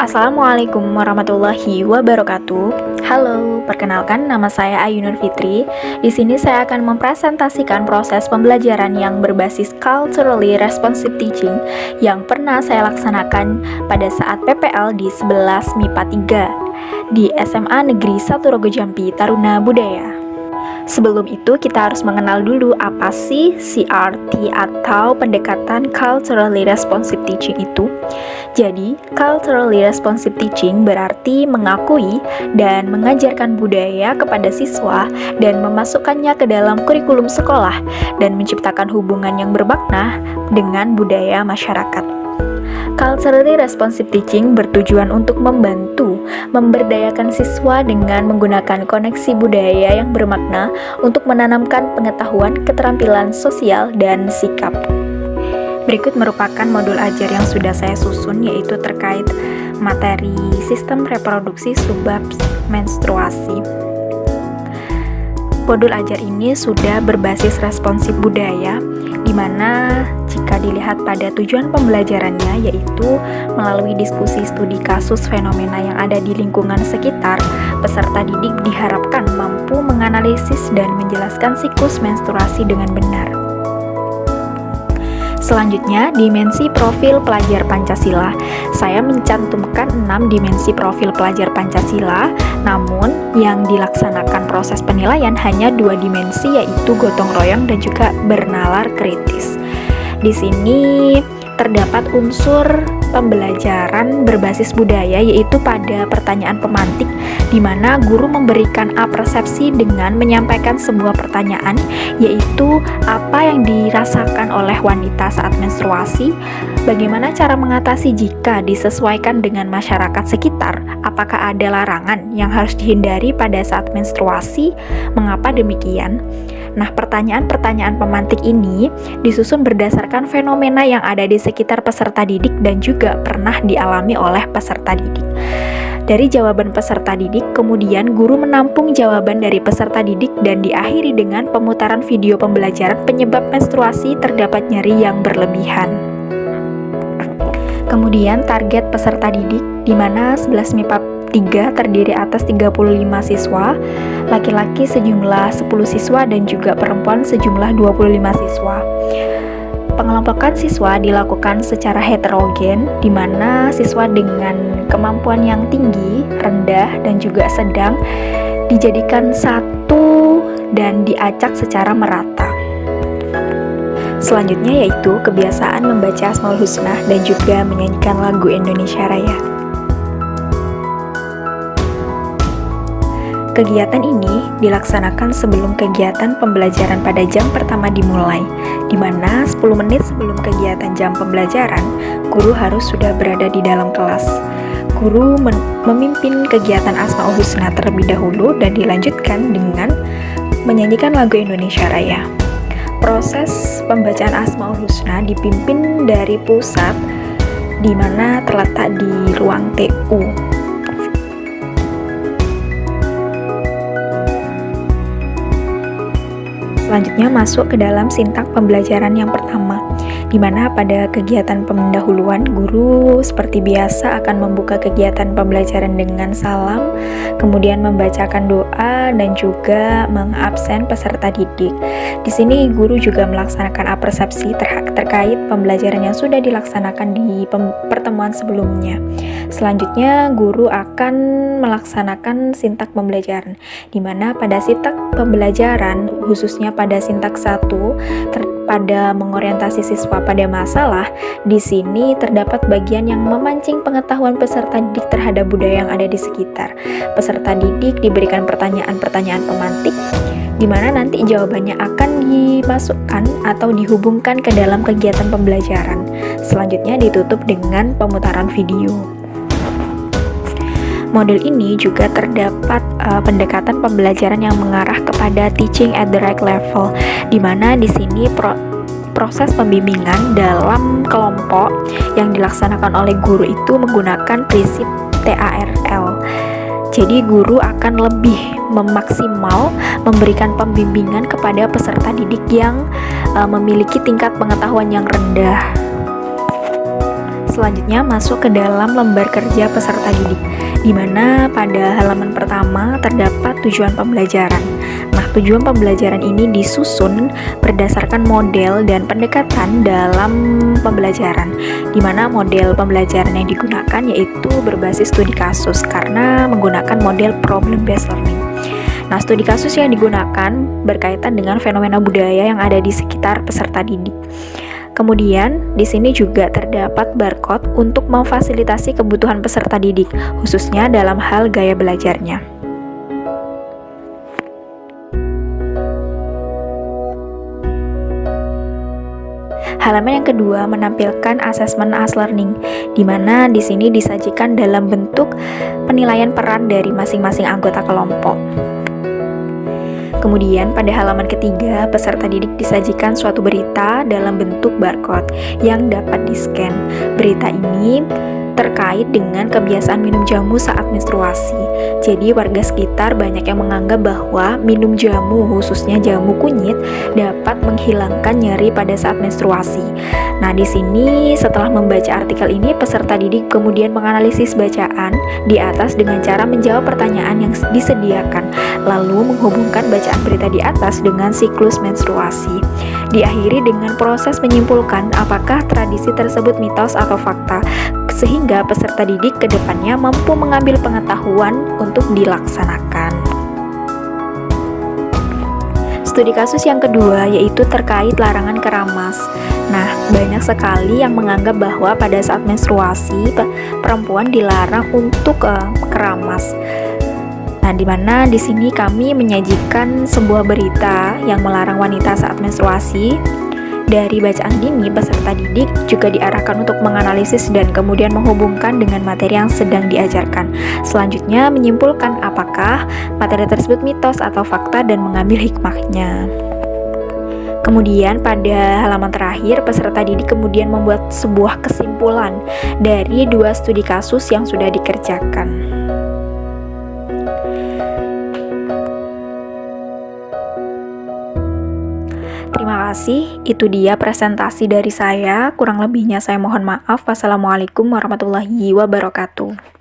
Assalamualaikum warahmatullahi wabarakatuh. Halo, perkenalkan nama saya Ayu Nur Fitri. Di sini saya akan mempresentasikan proses pembelajaran yang berbasis culturally responsive teaching yang pernah saya laksanakan pada saat PPL di 11 MIPA 3 di SMA Negeri 1 Rogo Jampi Taruna Budaya. Sebelum itu kita harus mengenal dulu apa sih CRT atau pendekatan Culturally Responsive Teaching itu. Jadi, Culturally Responsive Teaching berarti mengakui dan mengajarkan budaya kepada siswa dan memasukkannya ke dalam kurikulum sekolah dan menciptakan hubungan yang bermakna dengan budaya masyarakat. Culturally Responsive Teaching bertujuan untuk membantu memberdayakan siswa dengan menggunakan koneksi budaya yang bermakna untuk menanamkan pengetahuan, keterampilan sosial, dan sikap. Berikut merupakan modul ajar yang sudah saya susun, yaitu terkait materi sistem reproduksi subbab menstruasi. Modul ajar ini sudah berbasis responsif budaya, di mana jika dilihat pada tujuan pembelajarannya, yaitu melalui diskusi studi kasus fenomena yang ada di lingkungan sekitar, peserta didik diharapkan mampu menganalisis dan menjelaskan siklus menstruasi dengan benar. Selanjutnya, dimensi profil pelajar Pancasila. Saya mencantumkan 6 dimensi profil pelajar Pancasila, namun yang dilaksanakan proses penilaian hanya 2 dimensi, yaitu gotong royong dan juga bernalar kritis. Di sini terdapat unsur pembelajaran berbasis budaya, yaitu pada pertanyaan pemantik, di mana guru memberikan persepsi dengan menyampaikan sebuah pertanyaan, yaitu apa yang dirasakan oleh wanita saat menstruasi, bagaimana cara mengatasi jika disesuaikan dengan masyarakat sekitar, apakah ada larangan yang harus dihindari pada saat menstruasi, mengapa demikian. Nah, pertanyaan-pertanyaan pemantik ini disusun berdasarkan fenomena yang ada di sekitar peserta didik dan juga pernah dialami oleh peserta didik. Dari jawaban peserta didik, kemudian guru menampung jawaban dari peserta didik dan diakhiri dengan pemutaran video pembelajaran penyebab menstruasi terdapat nyeri yang berlebihan. Kemudian target peserta didik, di mana 11 MIPA 3 terdiri atas 35 siswa, laki-laki sejumlah 10 siswa dan juga perempuan sejumlah 25 siswa. Pengelompokan siswa dilakukan secara heterogen, di mana siswa dengan kemampuan yang tinggi, rendah, dan juga sedang dijadikan satu dan diacak secara merata. Selanjutnya yaitu kebiasaan membaca Asmaul Husna dan juga menyanyikan lagu Indonesia Raya. Kegiatan ini dilaksanakan sebelum kegiatan pembelajaran pada jam pertama dimulai, di mana 10 menit sebelum kegiatan jam pembelajaran, guru harus sudah berada di dalam kelas. Guru memimpin kegiatan Asmaul Husna terlebih dahulu dan dilanjutkan dengan menyanyikan lagu Indonesia Raya. Proses pembacaan Asmaul Husna dipimpin dari pusat, di mana terletak di ruang TU. Selanjutnya masuk ke dalam sintak pembelajaran yang pertama, di mana pada kegiatan pendahuluan guru seperti biasa akan membuka kegiatan pembelajaran dengan salam, kemudian membacakan doa dan juga mengabsen peserta didik. Di sini guru juga melaksanakan persepsi terkait pembelajaran yang sudah dilaksanakan di pertemuan sebelumnya. Selanjutnya guru akan melaksanakan sintak pembelajaran, di mana pada sintak pembelajaran khususnya pada sintak 1 pada mengorientasi siswa pada masalah, di sini terdapat bagian yang memancing pengetahuan peserta didik terhadap budaya yang ada di sekitar. Peserta didik diberikan pertanyaan-pertanyaan pemantik, di mana nanti jawabannya akan dimasukkan atau dihubungkan ke dalam kegiatan pembelajaran. Selanjutnya ditutup dengan pemutaran video. Modul ini juga terdapat pendekatan pembelajaran yang mengarah kepada teaching at the right level, di mana di sini proses pembimbingan dalam kelompok yang dilaksanakan oleh guru itu menggunakan prinsip TARL. Jadi guru akan lebih memaksimal memberikan pembimbingan kepada peserta didik yang memiliki tingkat pengetahuan yang rendah. selanjutnya masuk ke dalam lembar kerja peserta didik, di mana pada halaman pertama terdapat tujuan pembelajaran. Nah, tujuan pembelajaran ini disusun berdasarkan model dan pendekatan dalam pembelajaran, di mana model pembelajaran yang digunakan yaitu berbasis studi kasus karena menggunakan model problem based learning. Nah, studi kasus yang digunakan berkaitan dengan fenomena budaya yang ada di sekitar peserta didik. Kemudian, di sini juga terdapat barcode untuk memfasilitasi kebutuhan peserta didik, khususnya dalam hal gaya belajarnya. Halaman yang kedua menampilkan asesmen as learning, di mana di sini disajikan dalam bentuk penilaian peran dari masing-masing anggota kelompok. Kemudian pada halaman ketiga, peserta didik disajikan suatu berita dalam bentuk barcode yang dapat di-scan. Berita ini terkait dengan kebiasaan minum jamu saat menstruasi. Jadi warga sekitar banyak yang menganggap bahwa minum jamu, khususnya jamu kunyit, dapat menghilangkan nyeri pada saat menstruasi. Nah, di sini setelah membaca artikel ini, peserta didik kemudian menganalisis bacaan di atas dengan cara menjawab pertanyaan yang disediakan, lalu menghubungkan bacaan berita di atas dengan siklus menstruasi. Diakhiri dengan proses menyimpulkan apakah tradisi tersebut mitos atau fakta, sehingga peserta didik ke depannya mampu mengambil pengetahuan untuk dilaksanakan. Studi kasus yang kedua yaitu terkait larangan keramas. Nah, banyak sekali yang menganggap bahwa pada saat menstruasi perempuan dilarang untuk keramas. Nah, di mana di sini kami menyajikan sebuah berita yang melarang wanita saat menstruasi. Dari bacaan dini, peserta didik juga diarahkan untuk menganalisis dan kemudian menghubungkan dengan materi yang sedang diajarkan. Selanjutnya, menyimpulkan apakah materi tersebut mitos atau fakta dan mengambil hikmahnya. Kemudian pada halaman terakhir, peserta didik kemudian membuat sebuah kesimpulan dari dua studi kasus yang sudah dikerjakan. Terima kasih, itu dia presentasi dari saya. Kurang lebihnya saya mohon maaf. Wassalamualaikum warahmatullahi wabarakatuh.